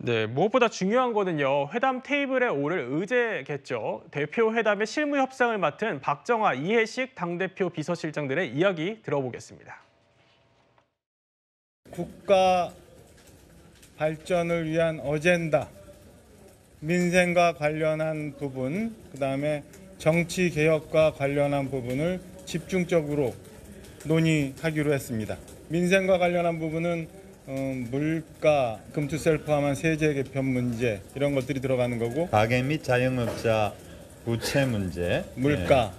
네, 무엇보다 중요한 거는요. 회담 테이블에 오를 의제겠죠. 대표 회담의 실무 협상을 맡은 박정화, 이해식 당대표 비서실장들의 이야기 들어보겠습니다. 국가 발전을 위한 어젠다, 민생과 관련한 부분, 그다음에 정치 개혁과 관련한 부분을 집중적으로 논의하기로 했습니다. 민생과 관련한 부분은 물가, 금투세를 포함한 세제 개편 문제 이런 것들이 들어가는 거고, 가계 및 자영업자 부채 문제, 물가,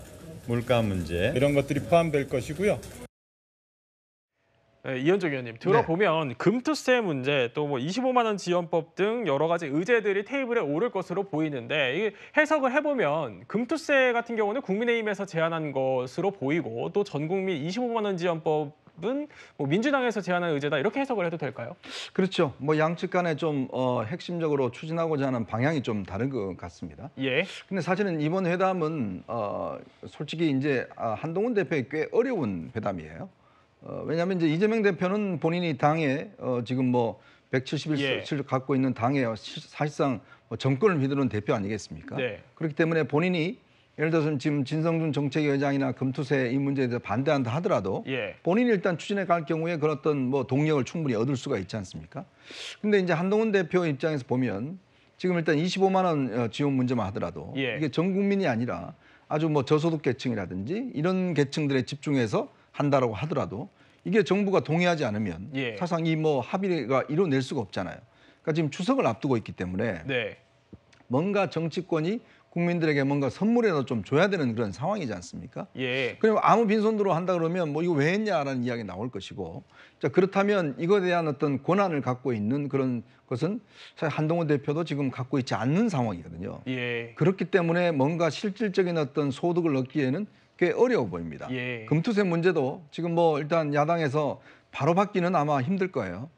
물가 문제 이런 것들이 포함될 것이고요. 네, 이현정 의원님 들어보면 금투세 문제 또 뭐 25만 원 지원법 등 여러 가지 의제들이 테이블에 오를 것으로 보이는데 이게 해석을 해보면 금투세 같은 경우는 국민의힘에서 제안한 것으로 보이고 또 전국민 25만 원 지원법은 뭐 민주당에서 제안한 의제다 이렇게 해석을 해도 될까요? 그렇죠. 뭐 양측 간에 좀 핵심적으로 추진하고자 하는 방향이 좀 다른 것 같습니다. 예. 근데 사실은 이번 회담은 솔직히 이제 한동훈 대표에 꽤 어려운 회담이에요. 왜냐하면 이제 이재명 대표는 본인이 당에 지금 뭐 171석을 갖고 있는 당에 사실상 정권을 휘두르는 대표 아니겠습니까? 네. 그렇기 때문에 본인이 예를 들어서 지금 진성준 정책위원장이나 금투세 이 문제에 대해서 반대한다 하더라도 본인이 일단 추진해 갈 경우에 그런 어떤 뭐 동력을 충분히 얻을 수가 있지 않습니까? 근데 이제 한동훈 대표 입장에서 보면 지금 일단 25만 원 지원 문제만 하더라도 이게 전 국민이 아니라 아주 뭐 저소득 계층이라든지 이런 계층들에 집중해서 한다라고 하더라도 이게 정부가 동의하지 않으면 사실상 이 뭐 합의가 이뤄낼 수가 없잖아요. 그러니까 지금 추석을 앞두고 있기 때문에 뭔가 정치권이 국민들에게 뭔가 선물이라도 좀 줘야 되는 그런 상황이지 않습니까? 그럼 아무 빈손으로 한다 그러면 뭐 이거 왜 했냐라는 이야기 나올 것이고, 자 그렇다면 이거에 대한 어떤 권한을 갖고 있는 그런 것은 사실 한동훈 대표도 지금 갖고 있지 않는 상황이거든요. 그렇기 때문에 뭔가 실질적인 어떤 소득을 얻기에는 꽤 어려워 보입니다. 금투세 문제도 지금 뭐 일단 야당에서 바로 받기는 아마 힘들 거예요.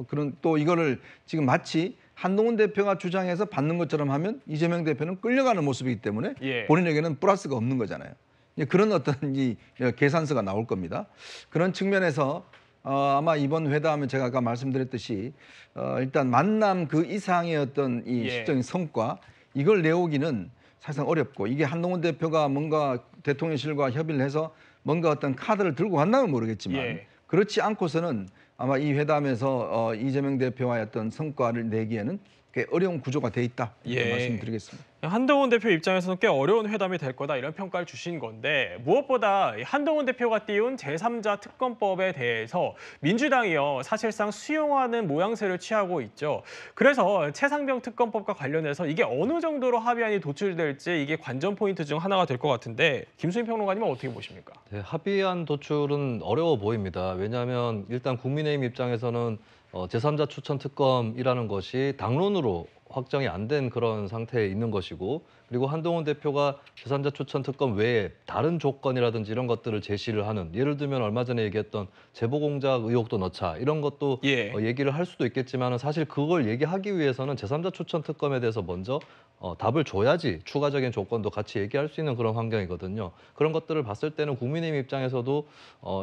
그런 또 이거를 지금 마치 한동훈 대표가 주장해서 받는 것처럼 하면 이재명 대표는 끌려가는 모습이기 때문에 본인에게는 플러스가 없는 거잖아요. 그런 어떤 이 계산서가 나올 겁니다. 그런 측면에서 아마 이번 회담은 제가 아까 말씀드렸듯이 일단 만남 그 이상의 어떤 이 실적인 성과 이걸 내오기는 사실상 어렵고, 이게 한동훈 대표가 뭔가 대통령실과 협의를 해서 뭔가 어떤 카드를 들고 간다면 모르겠지만 그렇지 않고서는 아마 이 회담에서 이재명 대표와의 어떤 성과를 내기에는 꽤 어려운 구조가 돼 있다 이렇게 말씀드리겠습니다. 한동훈 대표 입장에서는 꽤 어려운 회담이 될 거다 이런 평가를 주신 건데, 무엇보다 한동훈 대표가 띄운 제3자 특검법에 대해서 민주당이요 사실상 수용하는 모양새를 취하고 있죠. 그래서 최상병 특검법과 관련해서 이게 어느 정도로 합의안이 도출될지 이게 관전 포인트 중 하나가 될 것 같은데, 김수인 평론가님은 어떻게 보십니까? 네, 합의안 도출은 어려워 보입니다. 왜냐하면 일단 국민의힘 입장에서는 제3자 추천 특검이라는 것이 당론으로 확정이 안 된 그런 상태에 있는 것이고, 그리고 한동훈 대표가 제3자 추천 특검 외에 다른 조건이라든지 이런 것들을 제시를 하는, 예를 들면 얼마 전에 얘기했던 제보공작 의혹도 넣자 이런 것도 얘기를 할 수도 있겠지만 사실 그걸 얘기하기 위해서는 제3자 추천 특검에 대해서 먼저 답을 줘야지 추가적인 조건도 같이 얘기할 수 있는 그런 환경이거든요. 그런 것들을 봤을 때는 국민의힘 입장에서도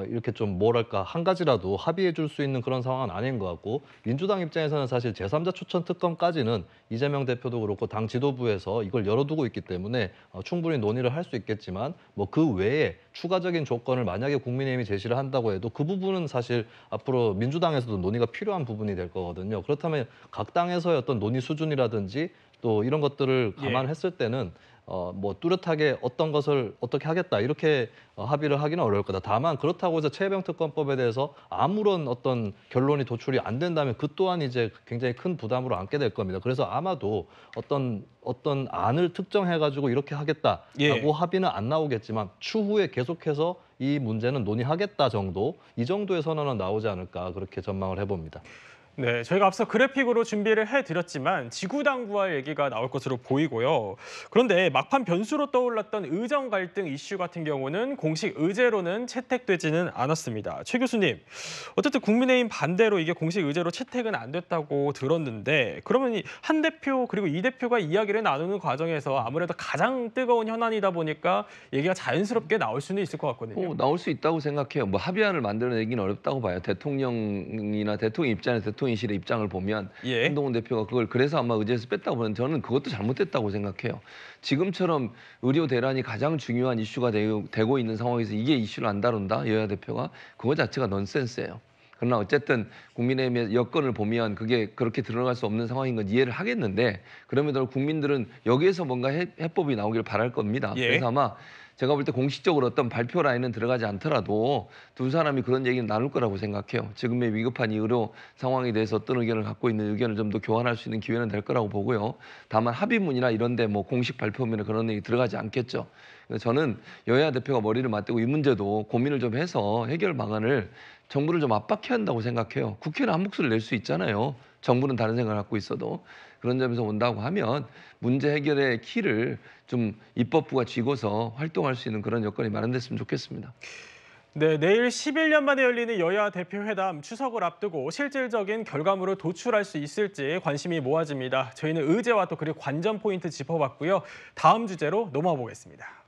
이렇게 좀 뭐랄까 한 가지라도 합의해 줄 수 있는 그런 상황은 아닌 것 같고, 민주당 입장에서는 사실 제3자 추천 특검까지는 이재명 대표도 그렇고 당 지도부에서 이걸 열어두고 있기 때문에 충분히 논의를 할 수 있겠지만 뭐 그 외에 추가적인 조건을 만약에 국민의힘이 제시를 한다고 해도 그 부분은 사실 앞으로 민주당에서도 논의가 필요한 부분이 될 거거든요. 그렇다면 각 당에서의 어떤 논의 수준이라든지 또 이런 것들을 감안했을 때는 뭐 뚜렷하게 어떤 것을 어떻게 하겠다 이렇게 합의를 하기는 어려울 거다. 다만 그렇다고 해서 최혜병 특검법에 대해서 아무런 어떤 결론이 도출이 안 된다면 그 또한 이제 굉장히 큰 부담으로 안게 될 겁니다. 그래서 아마도 어떤 안을 특정해가지고 이렇게 하겠다라고 합의는 안 나오겠지만 추후에 계속해서 이 문제는 논의하겠다 정도, 이 정도의 선언은 나오지 않을까 그렇게 전망을 해봅니다. 네, 저희가 앞서 그래픽으로 준비를 해드렸지만 지구당 부활 얘기가 나올 것으로 보이고요. 그런데 막판 변수로 떠올랐던 의정 갈등 이슈 같은 경우는 공식 의제로는 채택되지는 않았습니다. 최 교수님, 어쨌든 국민의힘 반대로 이게 공식 의제로 채택은 안 됐다고 들었는데, 그러면 한 대표 그리고 이 대표가 이야기를 나누는 과정에서 아무래도 가장 뜨거운 현안이다 보니까 얘기가 자연스럽게 나올 수는 있을 것 같거든요. 나올 수 있다고 생각해요. 뭐 합의안을 만들어내기는 어렵다고 봐요. 대통령이나 대통령 입장에서 대통령 대통령실의 입장을 보면 예. 한동훈 대표가 그걸 그래서 아마 의제에서 뺐다고 보는데 저는 그것도 잘못됐다고 생각해요. 지금처럼 의료 대란이 가장 중요한 이슈가 되고 있는 상황에서 이게 이슈를 안 다룬다, 여야 대표가? 그거 자체가 넌센스예요. 그러나 어쨌든 국민의힘의 여건을 보면 그게 그렇게 들어갈 수 없는 상황인 건 이해를 하겠는데 그럼에도 국민들은 여기에서 뭔가 해법이 나오길 바랄 겁니다. 예. 그래서 아마 제가 볼 때 공식적으로 어떤 발표 라인은 들어가지 않더라도 두 사람이 그런 얘기는 나눌 거라고 생각해요. 지금의 위급한 이 의료 상황에 대해서 어떤 의견을 갖고 있는 의견을 좀 더 교환할 수 있는 기회는 될 거라고 보고요. 다만 합의문이나 이런 데 뭐 공식 발표문에 그런 얘기 들어가지 않겠죠. 그래서 저는 여야 대표가 머리를 맞대고 이 문제도 고민을 좀 해서 해결 방안을 정부를 좀 압박해야 한다고 생각해요. 국회는 한 목소리를 낼 수 있잖아요. 정부는 다른 생각을 갖고 있어도. 그런 점에서 온다고 하면 문제 해결의 키를 좀 입법부가 쥐고서 활동할 수 있는 그런 여건이 마련됐으면 좋겠습니다. 네, 내일 11년 만에 열리는 여야 대표회담 추석을 앞두고 실질적인 결과물을 도출할 수 있을지 관심이 모아집니다. 저희는 의제와 또 그리고 관전 포인트 짚어봤고요. 다음 주제로 넘어가 보겠습니다.